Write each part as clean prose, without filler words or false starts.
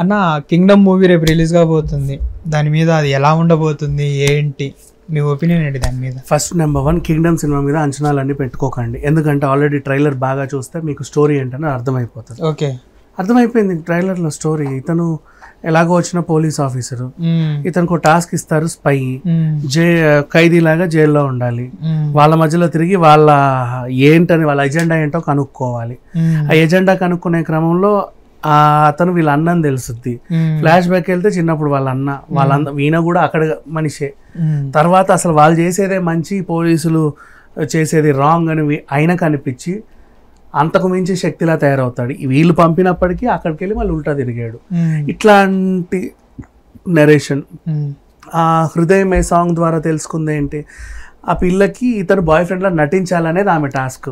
అన్న Kingdom movie రేపు release కాబోతుంది, దాని మీద అది ఎలా ఉండబోతుంది ఏంటి మీ ఒపీనియన్ ఏంటి దాని మీద? ఫస్ట్ నెంబర్ 1 కింగ్డమ్ సినిమా మీద అంచనాలన్నీ పెట్టుకోకండి, ఎందుకంటే ఆల్రెడీ ట్రైలర్ బాగా చూస్తే మీకు స్టోరీ ఏంటని అర్థమైపోతుంది. ఓకే, అర్థమైపోయింది ట్రైలర్లో స్టోరీ. ఇతను ఎలాగో వచ్చిన పోలీస్ ఆఫీసరు, ఇతనికి ఒక టాస్క్ ఇస్తారు, స్పై ఖైదీలాగా జైల్లో ఉండాలి, వాళ్ళ మధ్యలో తిరిగి వాళ్ళ ఏంటని వాళ్ళ ఎజెండా ఏంటో కనుక్కోవాలి. ఆ ఎజెండా కనుక్కునే క్రమంలో అతను వీళ్ళ అన్నని తెలుసుద్ది. ఫ్లాష్ బ్యాక్ వెళ్తే చిన్నప్పుడు వాళ్ళ అన్న ఈయన కూడా అక్కడ మనిషే. తర్వాత అసలు వాళ్ళు చేసేదే మంచి, పోలీసులు చేసేది రాంగ్ అని ఆయనకు అనిపించి అంతకు మించి శక్తిలా తయారవుతాడు. వీళ్ళు పంపినప్పటికీ అక్కడికి వెళ్ళి మళ్ళీ ఉల్టా తిరిగాడు. ఇట్లాంటి నరేషన్. ఆ హృదయమే సాంగ్ ద్వారా తెలుసుకుంది ఏంటి, ఆ పిల్లకి ఇతను బాయ్ ఫ్రెండ్ లా నటించాలనేది ఆమె టాస్క్.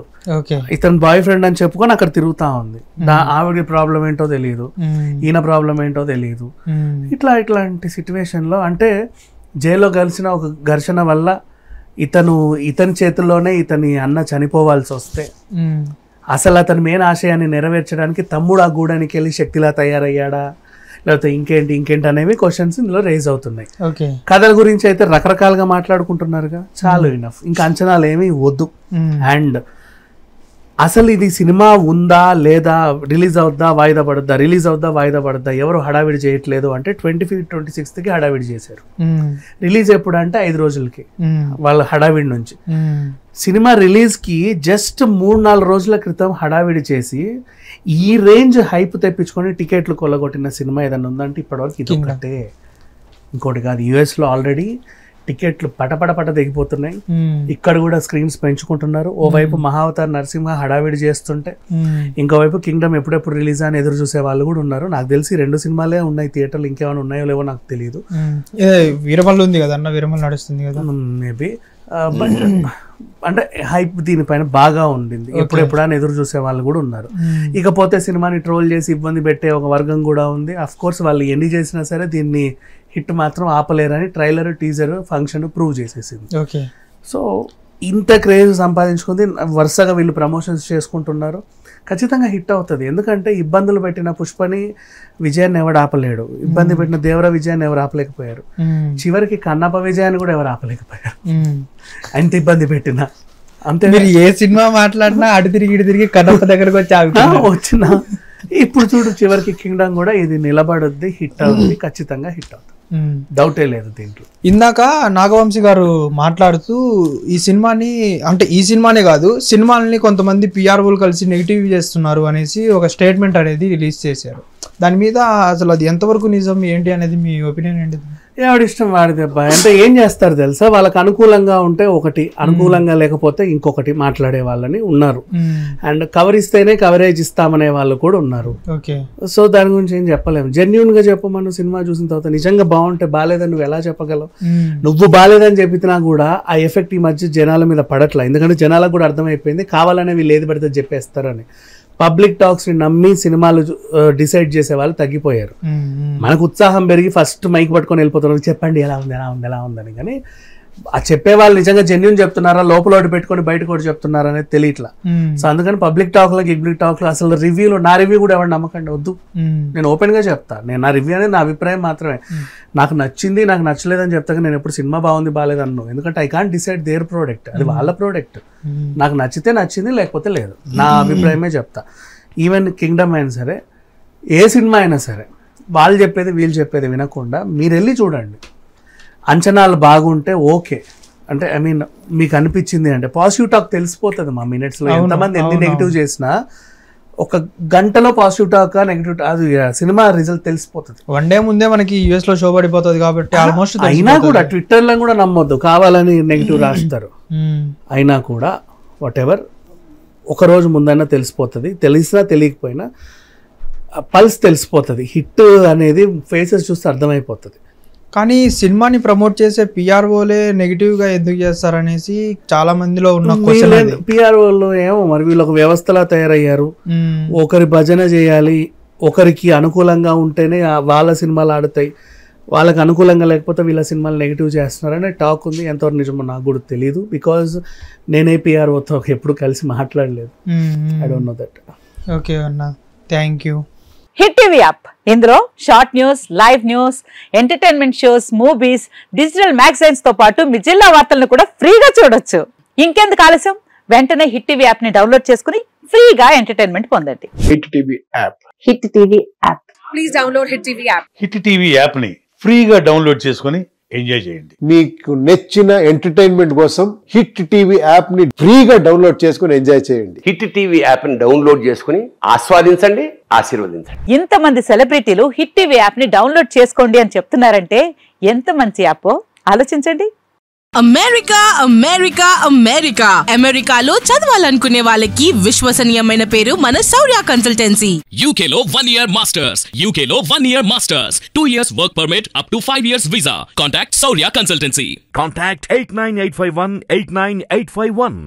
ఇతను బాయ్ ఫ్రెండ్ అని చెప్పుకొని అక్కడ తిరుగుతా ఉంది. ఆవిడ ప్రాబ్లం ఏంటో తెలియదు, ఈయన ప్రాబ్లం ఏంటో తెలియదు. ఇట్లాంటి సిచ్యువేషన్ లో అంటే జైల్లో కలిసిన ఒక ఘర్షణ వల్ల ఇతని చేతుల్లోనే ఇతని అన్న చనిపోవాల్సి వస్తే అసలు అతని మెయిన్ ఆశయాన్ని నెరవేర్చడానికి తమ్ముడు ఆ గూడానికి వెళ్ళి శక్తిలా తయారయ్యాడా, లేకపోతే ఇంకేంటి అనేవి క్వశ్చన్స్ ఇందులో రేజ్ అవుతున్నాయి. కథల గురించి అయితే రకరకాలుగా మాట్లాడుకుంటున్నారుగా, చాలు ఇనఫ్, ఇంకా అంచనాలు ఏమీ వద్దు. అండ్ అసలు ఇది సినిమా ఉందా లేదా, రిలీజ్ అవుద్దా వాయిదా పడుద్దా, ఎవరు హడావిడి చేయట్లేదు అంటే 25, 26కి హడావిడి చేశారు. రిలీజ్ ఎప్పుడు అంటే 5 రోజులకి వాళ్ళ హడావిడి నుంచి. సినిమా రిలీజ్కి జస్ట్ 3-4 రోజుల క్రితం హడావిడి చేసి ఈ రేంజ్ హైప్ తెప్పించుకొని టికెట్లు కొల్లగొట్టిన సినిమా ఏదన్నా ఉందంటే ఇప్పటివరకు ఇది ఒకటే, ఇంకోటి కాదు. యుఎస్లో ఆల్రెడీ టికెట్లు పటపట దిగిపోతున్నాయి, ఇక్కడ కూడా స్క్రీన్స్ పెంచుకుంటున్నారు. ఓవైపు మహావతార్ నరసింహ హడావిడి చేస్తుంటే ఇంకోవైపు కింగ్డమ్ ఎప్పుడెప్పుడు రిలీజ్ అని ఎదురు చూసే వాళ్ళు కూడా ఉన్నారు. నాకు తెలిసి 2 సినిమాలే ఉన్నాయి థియేటర్లు, ఇంకేమైనా ఉన్నాయో లేవో నాకు తెలియదు. వీరమల్లు ఉంది కదా అన్న, వీరమల్లు నడుస్తుంది కదా మేబీ. బట్ అంటే హైప్ దీనిపైన బాగా ఉండింది, ఎప్పుడెప్పుడు అని ఎదురు చూసే వాళ్ళు కూడా ఉన్నారు. ఇకపోతే సినిమాని ట్రోల్ చేసి ఇబ్బంది పెట్టే ఒక వర్గం కూడా ఉంది. అఫ్ కోర్స్ వాళ్ళు ఎన్ని చేసినా సరే దీన్ని హిట్ మాత్రం ఆపలేరని ట్రైలర్, టీజర్, ఫంక్షన్ ప్రూవ్ చేసేసింది. సో ఇంత క్రేజ్ సంపాదించుకుంది, వరుసగా వీళ్ళు ప్రమోషన్స్ చేసుకుంటున్నారు. ఖచ్చితంగా హిట్ అవుతుంది, ఎందుకంటే ఇబ్బందులు పెట్టిన పుష్పని విజయాన్ని ఎవరు ఆపలేడు, ఇబ్బంది పెట్టిన దేవర విజయాన్ని ఎవరు ఆపలేకపోయారు, చివరికి కన్నప్ప విజయాన్ని కూడా ఎవరు ఆపలేకపోయారు. అంత ఇబ్బంది పెట్టిన అంతే. మీరు ఏ సినిమా మాట్లాడినా అటు తిరిగి కన్నప్ప దగ్గరకు వచ్చిన ఇప్పుడు చూడు, చివరికి కింగ్డమ్ కూడా ఇది నిలబడుద్ది, హిట్ అవుతుంది, ఖచ్చితంగా హిట్ అవుతుంది, డౌటే లేదు దీంట్లో. ఇందాక నాగవంశీ గారు మాట్లాడుతూ ఈ సినిమాని, అంటే ఈ సినిమానే కాదు సినిమాలని కొంతమంది పిఆర్ఓలు కలిసి నెగిటివ్ చేస్తున్నారు అనేసి ఒక స్టేట్మెంట్ అనేది రిలీజ్ చేశారు. దాని మీద అసలు అది ఎంతవరకు నిజం ఏంటి అనేది మీ ఒపీనియన్ ఏంటి? ఎవడి ఇష్టం వాడిది అబ్బాయి. అంటే ఏం చేస్తారు తెలుసా, వాళ్ళకి అనుకూలంగా ఉంటే ఒకటి, అనుకూలంగా లేకపోతే ఇంకొకటి మాట్లాడే వాళ్ళని ఉన్నారు. అండ్ కవర్ ఇస్తేనే కవరేజ్ ఇస్తామనే వాళ్ళు కూడా ఉన్నారు. సో దాని గురించి ఏం చెప్పలేము. జెన్యున్ గా చెప్పమను, సినిమా చూసిన తర్వాత నిజంగా బాగుంటే బాగాలేదని నువ్వు ఎలా చెప్పగలవు? నువ్వు బాగాలేదని చెప్పినా కూడా ఆ ఎఫెక్ట్ ఈ మధ్య జనాల మీద పడట్లా, ఎందుకంటే జనాలకు కూడా అర్థమైపోయింది కావాలనే వీళ్ళు ఏది పడితే చెప్పేస్తారని. పబ్లిక్ టాక్స్ ని నమ్మి సినిమాలు డిసైడ్ చేసే వాళ్ళు తగ్గిపోయారు. మనకు ఉత్సాహం పెరిగి ఫస్ట్ మైక్ పట్టుకొని వెళ్ళిపోతున్నారు, చెప్పండి ఎలా ఉందని. కానీ ఆ చెప్పే వాళ్ళు నిజంగా జెన్యూన్ చెప్తున్నారా, లోపల ఒకటి పెట్టుకొని బయటకు ఒకటి చెప్తున్నారా అనేది తెలియట్లా. సో అందుకని పబ్లిక్ టాక్ లో అసలు రివ్యూలో నా రివ్యూ కూడా ఎవరు నమ్మకండి, వద్దు. నేను ఓపెన్ గా చెప్తా, నేను నా రివ్యూ అనేది నా అభిప్రాయం మాత్రమే. నాకు నచ్చింది, నాకు నచ్చలేదని చెప్తాను. నేను ఎప్పుడు సినిమా బాగుంది బాగాలేదు అన్ను, ఎందుకంటే I can't decide their product, అది వాళ్ళ ప్రోడక్ట్. నాకు నచ్చితే నచ్చింది, లేకపోతే లేదు, నా అభిప్రాయమే చెప్తా. ఈవెన్ కింగ్డమ్ అయినా సరే, ఏ సినిమా అయినా సరే, వాళ్ళు చెప్పేది వీళ్ళు చెప్పేది వినకుండా మీరు వెళ్ళి చూడండి. అంచనాలు బాగుంటే ఓకే, అంటే ఐ మీన్ మీకు అనిపించింది అంటే పాజిటివ్ టాక్ తెలిసిపోతుంది మా మినిట్స్లో. ఎంతమంది ఎన్ని నెగిటివ్ చేసినా 1 గంటలో పాజిటివ్ టాక్ నెగిటివ్ అది సినిమా రిజల్ట్ తెలిసిపోతుంది. 1 డే ముందే మనకి యూఎస్ లో షో పడిపోతుంది కాబట్టి ఆల్మోస్ట్. అయినా కూడా ట్విట్టర్లో కూడా నమ్మొద్దు, కావాలని నెగిటివ్ రాస్తారు. అయినా కూడా వాట్ ఎవర్, 1 రోజు ముందైనా తెలిసిపోతుంది. తెలిసినా తెలియకపోయినా పల్స్ తెలిసిపోతుంది. హిట్ అనేది ఫేసెస్ చూస్తే అర్థమైపోతుంది. కానీ సినిమాని ప్రమోట్ చేసే పిఆర్ఓలే నెగిటివ్ గా ఎందుకు చేస్తారనేసి చాలా మందిలో ఉన్న క్వశ్చన్. పిఆర్ఓలు ఏమో మరి వీళ్ళు ఒక వ్యవస్థలా తయారయ్యారు. ఒకరి భజన చేయాలి, ఒకరికి అనుకూలంగా ఉంటేనే వాళ్ళ సినిమాలు ఆడతాయి, వాళ్ళకి అనుకూలంగా లేకపోతే వీళ్ళ సినిమాలు నెగిటివ్ చేస్తున్నారనే టాక్ ఉంది. ఎంతవరకు నిజమో నాకు కూడా తెలియదు, బికాజ్ నేనే పిఆర్ఓతో ఎప్పుడు కలిసి మాట్లాడలేదు. I don't know that. Okay అన్న, thank you. Hit TV app ఇందులో short news, live news, entertainment shows, movies, digital magazines తో పాటు మీ జిల్లా వార్తలను కూడా ఫ్రీగా చూడొచ్చు. ఇంకెందుకు ఆలస్యం, వెంటనే హిట్ టీవీ యాప్ ని డౌన్లోడ్ చేసుకుని ఫ్రీగా ఎంటర్టైన్మెంట్ పొందండి. Hit TV app. Hit TV app. Please download hit TV app. Hit TV app ని ఫ్రీగా డౌన్లోడ్ చేసుకుని ఎంజాయ్ చేయండి. మీకు నచ్చిన ఎంటర్టైన్మెంట్ కోసం హిట్ టీవీ యాప్ ని ఫ్రీగా డౌన్లోడ్ చేసుకుని ఎంజాయ్ చేయండి. హిట్ టీవీ యాప్ ని డౌన్లోడ్ చేసుకుని ఆస్వాదించండి, ఆశీర్వదించండి. ఇంతమంది సెలబ్రిటీలు హిట్ టీవీ యాప్ ని డౌన్లోడ్ చేసుకోండి అని చెప్తున్నారంటే ఎంత మంచి యాప్ ఆలోచించండి. అమెరికా అమెరికా అమెరికా అమెరికాలో చదవాలనుకునే వాళ్ళకి విశ్వసనీయమైన పేరు మన శౌర్య కన్సల్టెన్సీ. UK లో 1 year masters, UK లో 1 year masters, 2 years work permit up to 5 years visa. Contact Saurya Consultancy. Contact 89851 89851.